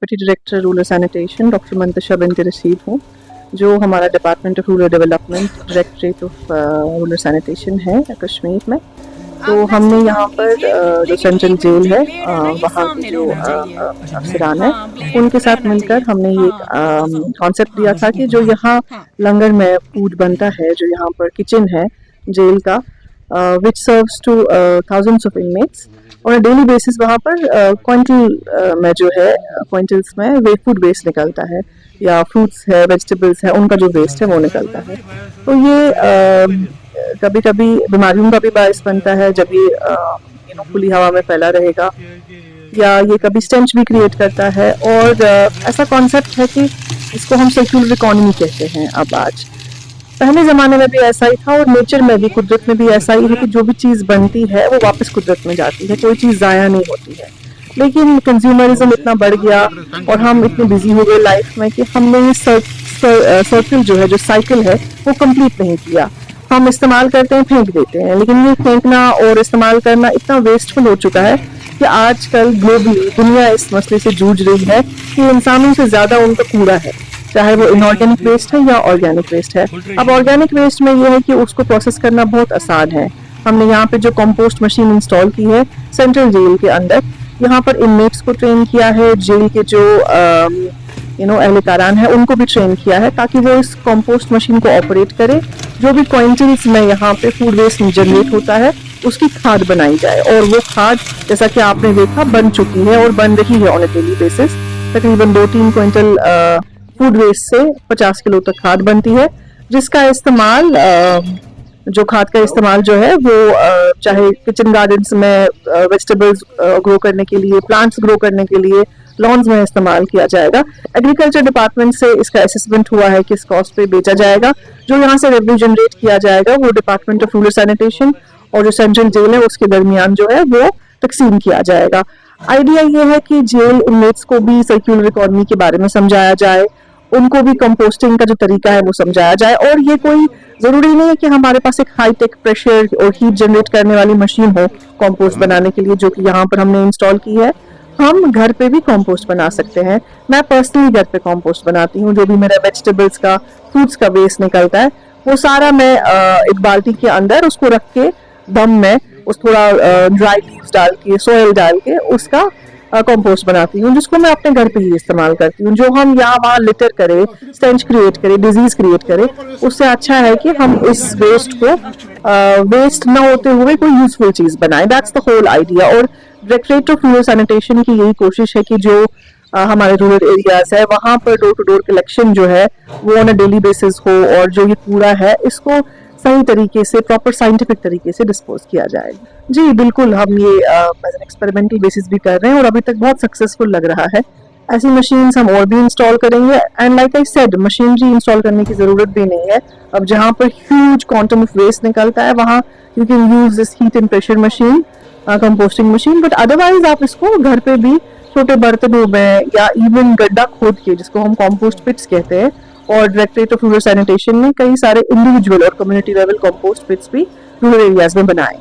Deputy director rural sanitation doctor Mantasha Binat Rashid हूँ, जो हमारा department of rural development directorate of rural sanitation है कश्मीर में। तो हमने यहाँ पर जो सेंट्रल जेल है वहाँ के जो अफसरान है उनके साथ मिलकर हमने ये कॉन्सेप्ट दिया था कि जो यहाँ लंगर में फूड बनता है, जो यहाँ पर किचन है जेल का विच serves two thousands of inmates, और डेली बेसिस वहाँ पर क्विंटल में जो है क्विंटल्स में वे फूड वेस्ट निकलता है, या फ्रूट्स है, वेजिटेबल्स है, उनका जो वेस्ट है वो निकलता है। तो ये कभी कभी बीमारियों का भी बायस बनता है जब ये खुली हवा में फैला रहेगा, या ये कभी स्टेंच भी क्रिएट करता है। और ऐसा कॉन्सेप्ट है कि इसको हम सर्कुलर इकोनॉमी कहते हैं। अब आज पहले ज़माने में भी ऐसा ही था, और नेचर में भी, कुदरत में भी ऐसा ही है कि जो भी चीज़ बनती है वो वापस कुदरत में जाती है, कोई चीज़ ज़ाया नहीं होती है। लेकिन कंज्यूमरिज्म इतना बढ़ गया और हम इतने बिजी हो गए लाइफ में कि हमने ये सर्कल जो है, जो साइकिल है, वो कंप्लीट नहीं किया। हम इस्तेमाल करते हैं, फेंक देते हैं, लेकिन ये फेंकना और इस्तेमाल करना इतना वेस्टफुल हो चुका है कि आजकल ग्लोबली दुनिया इस मसले से जूझ रही है कि इंसानों से ज़्यादा उनका कूड़ा है, चाहे वो इनऑर्गेनिक वेस्ट है या ऑर्गेनिक वेस्ट है। अब ऑर्गेनिक वेस्ट में ये है कि उसको प्रोसेस करना बहुत आसान है। हमने यहाँ पे जो कंपोस्ट मशीन इंस्टॉल की है सेंट्रल जेल के अंदर, यहाँ पर इनमेट्स को ट्रेन किया है, जेल के जो एहलकारान है उनको भी ट्रेन किया है, ताकि वो इस कंपोस्ट मशीन को ऑपरेट करे। जो भी क्विंटल्स में यहाँ पे फूड वेस्ट जनरेट होता है उसकी खाद बनाई जाए, और वो खाद जैसा कि आपने देखा बन चुकी है और बन रही है ऑन ए डेली बेसिस। तकरीबन 2-3 क्विंटल फूड वेस्ट से 50 किलो तक खाद बनती है, जिसका इस्तेमाल जो खाद का इस्तेमाल जो है वो चाहे किचन गार्डन्स में वेजिटेबल्स ग्रो करने के लिए, प्लांट्स ग्रो करने के लिए, लॉन्स में इस्तेमाल किया जाएगा। एग्रीकल्चर डिपार्टमेंट से इसका असेसमेंट हुआ है किस कॉस्ट पे बेचा जाएगा। जो यहाँ से रेवेन्यू जनरेट किया जाएगा वो डिपार्टमेंट ऑफ रूरल सैनिटेशन और जो सेंट्रल जेल है उसके दरमियान जो है वो तकसीम किया जाएगा। आइडिया ये है कि जेल इनमेट्स को भी सर्कुलर इकोनॉमी के बारे में समझाया जाए, उनको भी कंपोस्टिंग का जो तरीका है वो समझाया जाए। और ये कोई जरूरी नहीं है कि हमारे पास एक हाई टेक प्रेशर और हीट जनरेट करने वाली मशीन हो कंपोस्ट बनाने के लिए, जो कि यहाँ पर हमने इंस्टॉल की है। हम घर पे भी कंपोस्ट बना सकते हैं। मैं पर्सनली घर पे कंपोस्ट बनाती हूँ। जो भी मेरा वेजिटेबल्स का, फ्रूट्स का वेस्ट निकलता है वो सारा मैं एक बाल्टी के अंदर उसको रख के दम में उस थोड़ा ड्राई लीव्स डाल के, सॉइल डाल के उसका कंपोस्ट बनाती हूँ, जिसको मैं अपने घर पे ही इस्तेमाल करती हूँ। जो हम यहाँ वहाँ लिटर करे, स्टेंच क्रिएट करे, डिजीज क्रिएट करे, उससे अच्छा है कि हम इस वेस्ट को वेस्ट ना होते हुए कोई यूजफुल चीज बनाए। That's the whole idea. और डायरेक्टरेट ऑफ रूरल सैनिटेशन की यही कोशिश है कि जो हमारे रूरल एरियाज है वहाँ पर डोर टू डोर कलेक्शन जो है वो ऑन अ डेली बेसिस हो, और जो ये कूड़ा है इसको सही तरीके से, प्रॉपर साइंटिफिक तरीके से डिस्पोज किया जाएगा। जी बिल्कुल, हम ये एज एन एक्सपेरिमेंटल बेसिस भी कर रहे हैं और अभी तक बहुत सक्सेसफुल लग रहा है। ऐसी मशीन्स हम और भी इंस्टॉल करेंगे। And like I said, machinery install करने की जरूरत भी नहीं है। अब जहाँ पर ह्यूज क्वांटम ऑफ वेस्ट निकलता है वहाँ you can use this heat and pressure machine, composting machine. But otherwise आप इसको घर पे भी छोटे बर्तनों में या इवन गड्ढा खोद के, जिसको हम कंपोस्ट पिट्स कहते हैं, और डायरेक्टरेट ऑफ रूरल सैनिटेशन ने कई सारे इंडिविजुअल और कम्युनिटी लेवल कंपोस्ट पिट्स भी रूरल एरियाज में बनाए।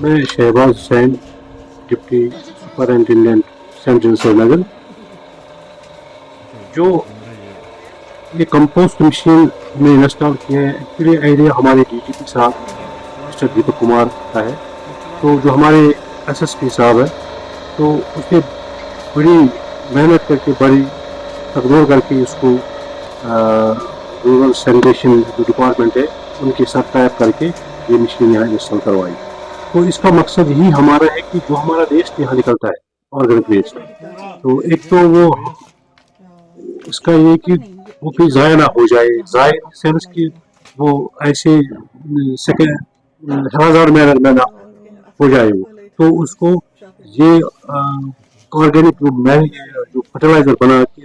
मैं Shahbaz Hussain, deputy superintendent central Srinagar. जो ये कंपोस्ट मशीन में इंस्टॉल किए हैं, एक्चुअली आइडिया हमारे डीजीपी साहब मिस्टर दीपक कुमार का है। तो जो हमारे एसएसपी साहब है, तो उसने बड़ी मेहनत करके, बड़ी तकदीर करके इसको रूरल सैनिटेशन जो डिपार्टमेंट है उनके साथ टाइप करके ये मशीन यहाँ इंस्टॉल करवाई। तो इसका मकसद ही हमारा है कि जो हमारा वेस्ट यहाँ निकलता है ऑर्गेनिक वेस्ट, तो एक तो वो इसका ये कि वो कोई ज़ाया ना हो जाए, ज़ाया सेंस की वो ऐसे सेकेंड हजार मैनर में ना हो जाए वो, तो उसको ये ऑर्गेनिक जो फर्टिलाइजर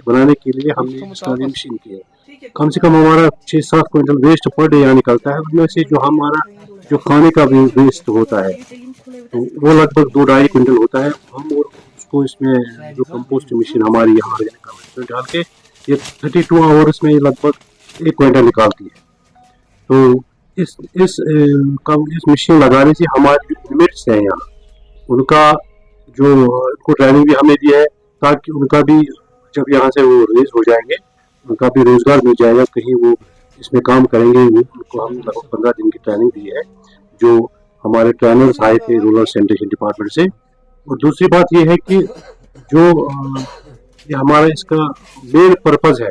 बनाने के लिए हमने इसका मशीन की है। कम से कम हमारा 6-7 क्विंटल वेस्ट पर डे यहाँ निकलता है। उनमें से जो हमारा जो खाने का भी वेस्ट होता है तो वो लगभग 2-2.5 क्विंटल होता है। हम उसको इसमें जो कंपोस्ट मशीन हमारी यहाँ डाल के ये 32 आवर्स में लगभग 1 क्विंटल निकालती है। तो इस मशीन लगाने से हमारे लिमिट्स हैं यहाँ, उनका जो उनको ट्रेनिंग भी हमें दी है ताकि उनका भी जब यहाँ से वो रिलीज हो जाएंगे उनका भी रोजगार मिल जाएगा, कहीं वो इसमें काम करेंगे। उनको हम लगभग 15 दिन की ट्रेनिंग दी है, जो हमारे ट्रेनर्स आए थे रूरल सैनिटेशन डिपार्टमेंट से। और दूसरी बात ये है कि जो ये हमारा इसका मेन पर्पज है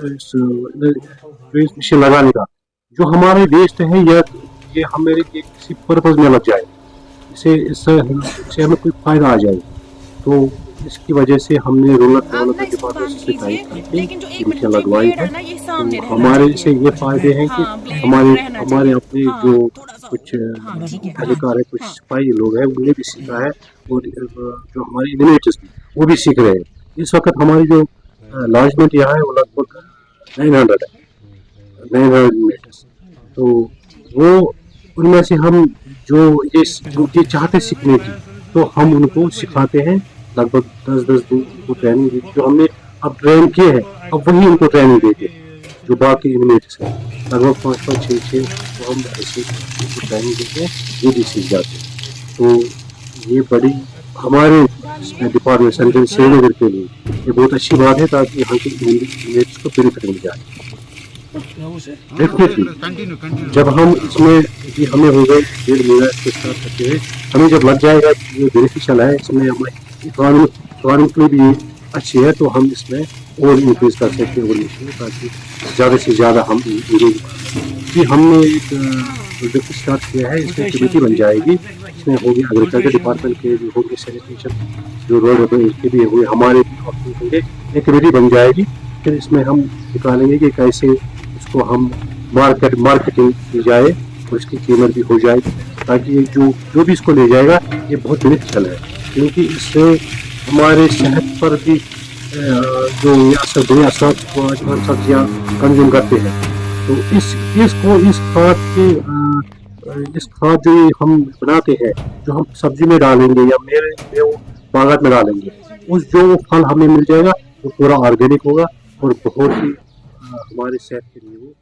इस वेस्ट मशीन लगाने का, जो हमारे वेस्ट है ये हमारे किसी पर्पज में लग जाए, इससे हमें कोई फायदा आ जाए। तो इसकी वजह से हमने रूरल डेवलपमेंट डिपार्टमेंट से टाइप करके मशीन लगवाई है। तो हमारे से ये फायदे हैं कि हमारे अपने जो कुछ अधिकार है, कुछ सिपाही लोग हैं, उन्हें भी सीखा है, और जो हमारे इनोवेटर्स वो भी सीख रहे हैं। इस वक्त हमारी जो लॉन्चमेंट यहाँ है वो लगभग 900 इनोवेटर्स। तो वो उनमें से हम जो ये चाहते सीखने की, तो हम उनको सिखाते हैं। लगभग 10-10 दिन को ट्रेनिंग दी, जो हमने अब ट्रेन किए हैं अब वही उनको ट्रेनिंग देते हैं। जो बाकी इनोवेटर्स हैं लगभग 5-5, 6-6 तो हम ऐसे उनको ट्रेनिंग देते हैं, वो भी सीख जाते हैं। तो ये बड़ी हमारे डिपार्टमेंट सेंट्रल श्रीनगर के लिए ये बहुत अच्छी बात है, ताकि यहाँ के इनोवेटर्स को बेनिफिट मिल जाए। डेफिनेटली जब हम इसमें कि हमें हो गए 1.5 महीना इसके साथ करते हैं, हमें जब लग जाएगा कि ये बेनिफिशियल है, इसमें हमारी इकोनॉमिकली भी अच्छी है, तो हम इसमें और इंक्रीज कर सकते हैं और मशीन, ताकि ज़्यादा से ज़्यादा हम कि हमने एक प्रोजेक्ट स्टार्ट किया है। इसमें कमेटी बन जाएगी, इसमें होगी एग्रीकल्चर डिपार्टमेंट के भी होंगे, सैनिटेशन जो रोड के भी हुए, हमारे भी होंगे, एक कमेटी बन जाएगी। फिर इसमें हम निकालेंगे कि कैसे इसको हम मार्केटिंग की जाए और इसकी कीमत भी हो जाएगी, ताकि ये जो भी इसको ले जाएगा ये बहुत बेनिफिशियल है, क्योंकि इससे हमारे सेहत पर भी जो बुरे असर को आज हम सब्जियाँ कंज्यूम करते हैं। तो इस खाद जो हम बनाते हैं, जो हम सब्जी में डालेंगे या मेरे बागात में डालेंगे, जो फल हमें मिल जाएगा वो पूरा ऑर्गेनिक होगा और बहुत ही हमारे सेहत के लिए वो